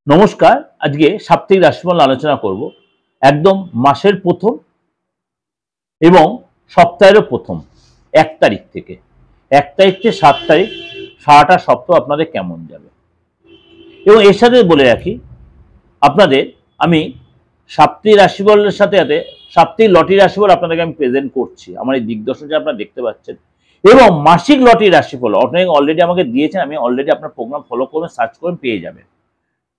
নমস্কার। আজকে সাপ্তাহিক রাশিফল আলোচনা করব একদম মাসের প্রথম এবং সপ্তাহেরও প্রথম 1 তারিখ থেকে 1 তারিখ থেকে 7 তারিখ সারাটা সপ্তাহ আপনাদের কেমন যাবে। এবং এর সাথে বলে রাখি আপনাদের আমি সাপ্তাহিক রাশিফলের সাথে সাথে সাপ্তাহিক লটারি রাশিফল আপনাদেরকে আমি প্রেজেন্ট করছি। আমার এই দিগদর্শন যে আপনারা দেখতে পাচ্ছেন, এবং মাসিক লটারি রাশিফল অনেকে অলরেডি আমাকে দিয়েছেন। আমি অলরেডি আপনার প্রোগ্রাম ফলো করবেন, সার্চ করবেন, পেয়ে যাবেন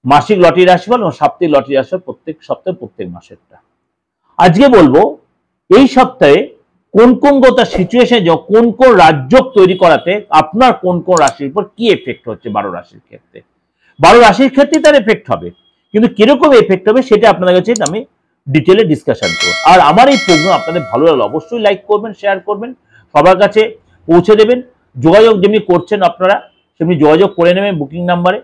মাসিক লটারি রাশিফল এবং সাপ্তাহিক লটারি রাশিফল প্রত্যেক সপ্তাহে প্রত্যেক মাসেরটা। আজকে বলবো এই সপ্তাহে কোন কোন গোটা সিচুয়েশনে কোন কোন রাজ্য তৈরি করাতে আপনার কোন কোন রাশির উপর কি এফেক্ট হচ্ছে। 12 রাশির ক্ষেত্রে 12 রাশির ক্ষেত্রে তার এফেক্ট হবে, কিন্তু কিরকম এফেক্ট হবে সেটা আপনাদের কাছে আমি ডিটেলে ডিসকাশন করব। আর আমার এই প্রোগ্রাম আপনাদের ভালো লাগলে অবশ্যই লাইক করবেন, শেয়ার করবেন, সবার কাছে পৌঁছে দেবেন। যোগাযোগ যেমনি করছেন আপনারা সেমনি যোগাযোগ করে নেবেন বুকিং নাম্বারে,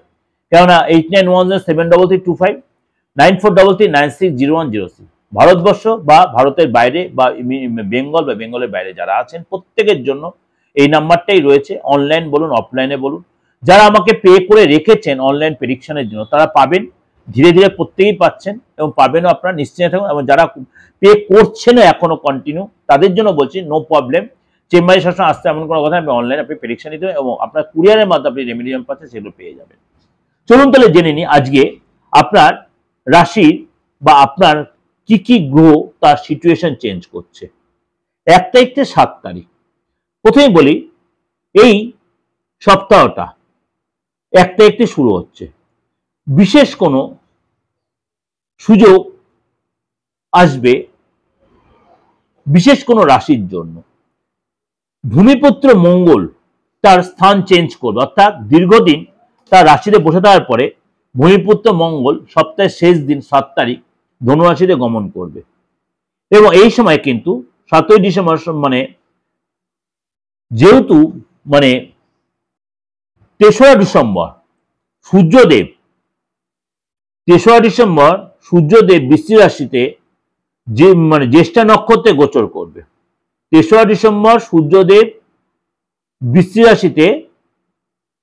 কেননা 8910733325 9433960106। ভারতবর্ষ বা ভারতের বাইরে বা বেঙ্গল বা বেঙ্গলের বাইরে যারা আছেন প্রত্যেকের জন্য এই নাম্বারটাই রয়েছে। অনলাইন বলুন, অফলাইনে বলুন, যারা আমাকে পে করে রেখেছেন অনলাইন প্রেডিকশনের জন্য তারা পাবেন, ধীরে ধীরে প্রত্যেকেই পাচ্ছেন এবং পাবেনও আপনারা, নিশ্চিন্ত থাকুন। এবং যারা পে করছেন এখনো কন্টিনিউ তাদের জন্য বলছি নো প্রবলেম, চেম্বারে সবসময় আসতে এমন কোনো কথা, আপনি অনলাইনে আপনি প্রেডিকশন নিতে হবে এবং আপনার কুরিয়ারের মাধ্যমে আপনি রেমিডিয়াম পাচ্ছেন সেগুলো পেয়ে যাবেন। চলুন তাহলে জেনে নিই আজকে আপনার রাশির বা আপনার কি কি গ্রহ তার সিচুয়েশন চেঞ্জ করছে 1 তারিখ থেকে 7 তারিখ। প্রথমে বলি এই সপ্তাহটা 1 তারিখ থেকে শুরু হচ্ছে, বিশেষ কোনো সুযোগ আসবে বিশেষ কোনো রাশির জন্য। ভূমিপুত্র মঙ্গল তার স্থান চেঞ্জ করবে, অর্থাৎ দীর্ঘদিন তার রাশিতে বসে থাকার পরে ভূমিপুত্র মঙ্গল সপ্তাহের শেষ দিন 7 তারিখ ধনুরাশিতে গমন করবে। এবং এই সময় কিন্তু 7ই ডিসেম্বর মানে যেহেতু মানে 3রা ডিসেম্বর সূর্যদেব 3রা ডিসেম্বর সূর্যদেব বৃশ্চিক রাশিতে যে মানে জ্যেষ্ঠা নক্ষত্রে গোচর করবে। 3রা ডিসেম্বর সূর্যদেব বৃশ্চিক রাশিতে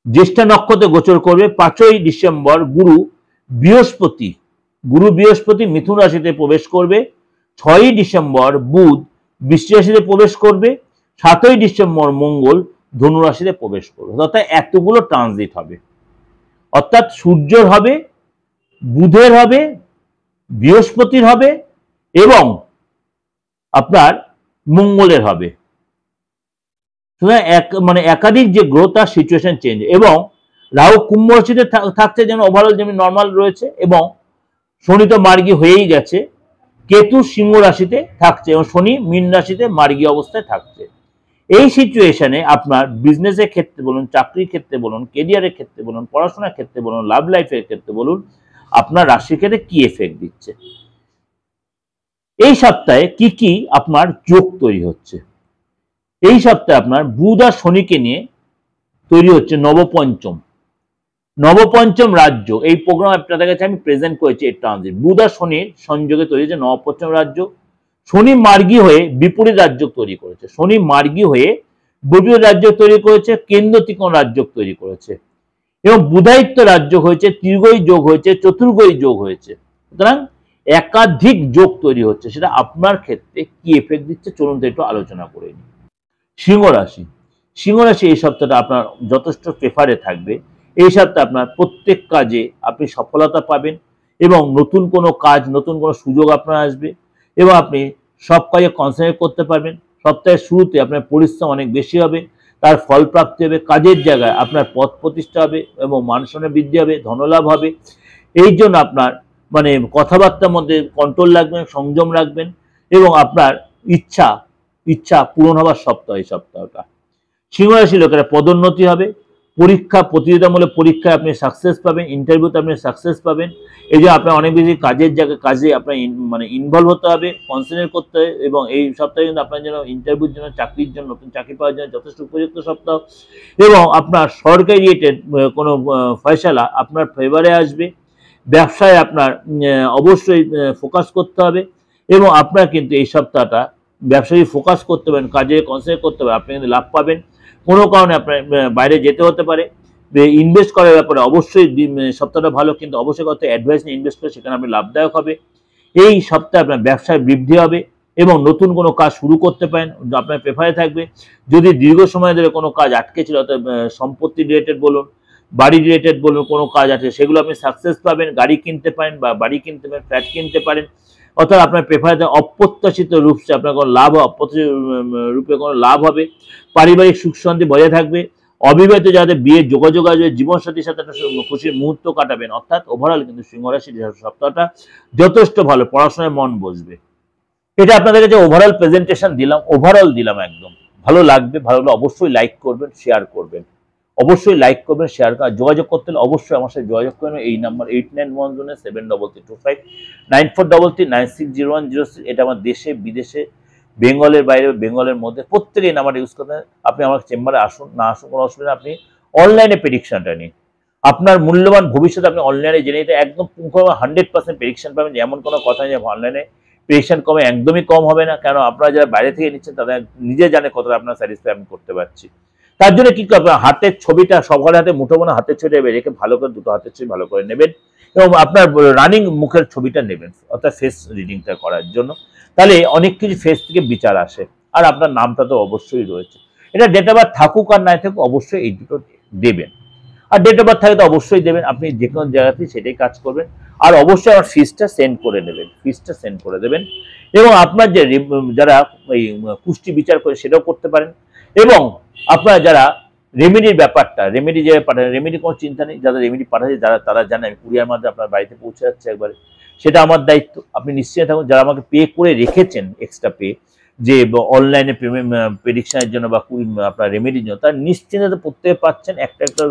জ্যেষ্ঠা নক্ষত্রে গোচর করবে। 5ই ডিসেম্বর গুরু বৃহস্পতি মিথুন রাশিতে প্রবেশ করবে। 6ই ডিসেম্বর বুধ বৃশ্চিক রাশিতে প্রবেশ করবে। 7ই ডিসেম্বর মঙ্গল ধনু রাশিতে প্রবেশ করবে। অর্থাৎ এতগুলো ট্রানজিট হবে, অর্থাৎ সূর্যের হবে, বুধের হবে, বৃহস্পতির হবে এবং আপনার মঙ্গলের হবে। মানে একাধিক যে গ্রহ তার সিচুয়েশন চেঞ্জ। এবং রাহু কুম্ভ রাশিতে থাকছে, যেন ওভারঅল যেমন নর্মাল রয়েছে, এবং শনি তো মার্গী হয়েই গেছে, কেতু সিংহ রাশিতে থাকছে এবং শনি মীন রাশিতে মার্গী অবস্থায় থাকছে। এই সিচুয়েশনে আপনার বিজনেসের ক্ষেত্রে বলুন, চাকরির ক্ষেত্রে বলুন, কেরিয়ারের ক্ষেত্রে বলুন, পড়াশোনার ক্ষেত্রে বলুন, লাভ লাইফের ক্ষেত্রে বলুন, আপনার রাশির ক্ষেত্রে কি এফেক্ট দিচ্ছে। এই সপ্তাহে কি কি আপনার যোগ তৈরি হচ্ছে। এই সপ্তাহে আপনার বুধ আর শনিকে নিয়ে তৈরি হচ্ছে নবপঞ্চম রাজ্য। এই প্রোগ্রাম আপনাদের কাছে আমি প্রেজেন্ট করেছি এই ট্রানজিট। বুধ আর শনির সংযোগে তৈরি হচ্ছে নবপঞ্চম রাজ্য। শনি মার্গী হয়ে বিপরীত রাজ্য তৈরি করেছে, শনি মার্গী হয়ে বিপরীত রাজ্য তৈরি করেছে, কেন্দ্র ত্রিকোণ রাজ্য তৈরি করেছে এবং বুধায়িত্ব রাজ্য হয়েছে, ত্রিগয়ী যোগ হয়েছে, চতুর্গয়ী যোগ হয়েছে। সুতরাং একাধিক যোগ তৈরি হচ্ছে। সেটা আপনার ক্ষেত্রে কি এফেক্ট দিচ্ছে চলুন তো একটু আলোচনা করে নিই। সিংহ রাশি এই সপ্তাহটা আপনার যথেষ্ট প্রেফারে থাকবে। এই সপ্তাহে আপনার প্রত্যেক কাজে আপনি সফলতা পাবেন এবং নতুন কোনো কাজ, নতুন কোনো সুযোগ আপনার আসবে এবং আপনি সব কাজে কনসেন্ট্রেট করতে পারবেন। সপ্তাহের শুরুতে আপনার পরিশ্রম অনেক বেশি হবে, তার ফল প্রাপ্তি হবে। কাজের জায়গায় আপনার পদ প্রতিষ্ঠা হবে এবং মান সম্মানের বৃদ্ধি হবে, ধনলাভ হবে। এই জন্য আপনার মানে কথাবার্তার মধ্যে কন্ট্রোল রাখবেন, সংযম রাখবেন এবং আপনার ইচ্ছা পূরণ হওয়ার সপ্তাহ এই সপ্তাহটা। সিংহ রাশি লোকেরা পদোন্নতি হবে, প্রতিযোগিতামূলক পরীক্ষায় আপনি সাকসেস পাবেন, ইন্টারভিউতে আপনি সাকসেস পাবেন। এই যে আপনার অনেক বেশি কাজের জায়গায় কাজে আপনার মানে ইনভলভ হতে হবে, কনসেন্ট্রেট করতে হবে এবং এই সপ্তাহে কিন্তু আপনার জন্য ইন্টারভিউর জন্য, চাকরির জন্য, নতুন চাকরি পাওয়ার জন্য যথেষ্ট উপযুক্ত সপ্তাহ। এবং আপনার সরকারি রিলেটেড কোনো ফয়সালা আপনার ফেভারে আসবে। ব্যবসায় আপনার অবশ্যই ফোকাস করতে হবে এবং আপনার কিন্তু এই সপ্তাহটা ব্যবসায়ী ফোকাস করতে পারেন, কাজে কনসেন্ট্রেট করতে হবে, আপনি কিন্তু লাভ পাবেন। কোনো কারণে আপনার বাইরে যেতে হতে পারে, ইনভেস্ট করার ব্যাপারে অবশ্যই সপ্তাহটা ভালো, কিন্তু অবশ্যই কত অ্যাডভাইস নিয়ে ইনভেস্ট করে সেখানে আপনি লাভদায়ক হবে। এই সপ্তাহে আপনার ব্যবসায় বৃদ্ধি হবে এবং নতুন কোনো কাজ শুরু করতে পারেন, আপনার প্রেফারে থাকবে। যদি দীর্ঘ সময় ধরে কোনো কাজ আটকে ছিল, অর্থাৎ সম্পত্তি রিলেটেড বলুন, বাড়ি রিলেটেড বলুন, কোনো কাজ আছে, সেগুলো আপনি সাকসেস পাবেন, গাড়ি কিনতে পারেন বা বাড়ি কিনতে পারেন, ফ্ল্যাট কিনতে পারেন। অর্থাৎ আপনার প্রেফারে অপ্রত্যাশিত রূপে আপনার কোনো লাভ, অপ্রত্যাশিত রূপে কোনো লাভ হবে। পারিবারিক সুখ শান্তি বজায় থাকবে। অবিবাহিত যাদের বিয়ের যোগাযোগ আসবে, জীবনসাথীর সাথে একটা খুশির মুহূর্ত কাটাবেন। অর্থাৎ ওভারঅল কিন্তু সিংহ রাশির সপ্তাহটা যথেষ্ট ভালো, পড়াশোনায় মন বসবে। এটা আপনাদের কাছে ওভারঅল প্রেজেন্টেশন দিলাম, ওভারঅল দিলাম একদম। ভালো লাগবে, ভালো লাগলে অবশ্যই লাইক করবেন, শেয়ার করবেন, অবশ্যই লাইক করবেন, শেয়ার করা। যোগাযোগ করতে হলে অবশ্যই আমার সাথে যোগাযোগ করবেন এই নাম্বার 8910732594396010। এটা আমার দেশে বিদেশে, বেঙ্গলের বাইরে, বেঙ্গলের মধ্যে প্রত্যেকে এই নাম্বার ইউজ করতে। আপনি আমার চেম্বারে আসুন, না আসুন কোনো অসুবিধা। আপনি অনলাইনে প্রেডিকশনটা নিন, আপনার মূল্যবান ভবিষ্যৎ আপনি অনলাইনে জেনে নিতে একদম 100% প্রেডিকশন পাবেন। এমন কোনো কথা নেই অনলাইনে প্রেডিকশন কমে, একদমই কম হবে না। কেন, আপনারা যারা বাইরে থেকে নিচ্ছেন তারা নিজে জানে কতটা আপনার স্যাটিসফাই আমি করতে পারছি। তার জন্য কি করবেন, হাতের ছবিটা সবার হাতে মুঠোবো না, হাতের ছবিটা রেখে ভালো করে দুটো হাতের ছবি ভালো করে নেবেন এবং আপনার রানিং মুখের ছবিটা নেবেন, অর্থাৎ ফেস রিডিংটা করার জন্য। তাহলে অনেক কিছু ফেস থেকে বিচার আসে। আর আপনার নামটা তো অবশ্যই রয়েছে। এটা ডেট অফ বার্থ থাকুক আর নাই থাকুক, অবশ্যই এই দুটো দেবেন। আর ডেট অফ বার্থ থাকে তো অবশ্যই দেবেন। আপনি যে কোনো জায়গাতেই সেটাই কাজ করবেন। আর অবশ্যই আমার ফিসটা সেন্ড করে নেবেন, ফিসটা সেন্ড করে দেবেন। এবং আপনার যে যারা ওই কুষ্টি বিচার করে সেটাও করতে পারেন। এবং আপনারা যারা রেমেডির ব্যাপারটা, রেমেডি যে পাঠান, রেমেডি কোনো চিন্তা নেই, যারা রেমেডি পাঠাচ্ছে তারা জানে আমি কুরিয়ার মাধ্যমে আপনার বাড়িতে পৌঁছে যাচ্ছে একবারে, সেটা আমার দায়িত্ব। আপনি নিশ্চয়ই থাকুন, যারা আমাকে পে করে রেখেছেন এক্সট্রা পে, যে অনলাইনে পেমেন্ট প্রেডিকশনের জন্য বা আপনার রেমেডির জন্য, তারা নিশ্চিন্তে প্রত্যেকে পাচ্ছেন। একটা একটা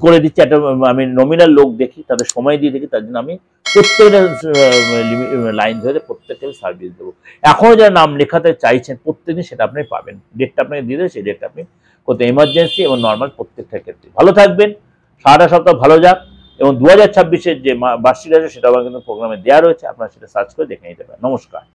করে দিচ্ছে, একটা আমি নমিনাল লোক দেখি, তাদের সময় দিয়ে দেখি, তার জন্য আমি প্রত্যেকটা লাইন ধরে প্রত্যেককে সার্ভিস দেবো। এখনও যারা নাম লেখাতে চাইছেন প্রত্যেকদিন সেটা আপনি পাবেন। ডেটটা আপনাকে দিয়ে দেবে, সেই ডেটটা আপনি করতে এমার্জেন্সি এবং নর্মাল প্রত্যেকটা ক্ষেত্রে। ভালো থাকবেন, সারাটা সপ্তাহ ভালো যাক। এবং 2026-এর যে বার্ষিক আছে সেটা আমার কিন্তু প্রোগ্রামে দেওয়া রয়েছে, আপনারা সেটা সার্চ করে দেখে নিতে পারেন। নমস্কার।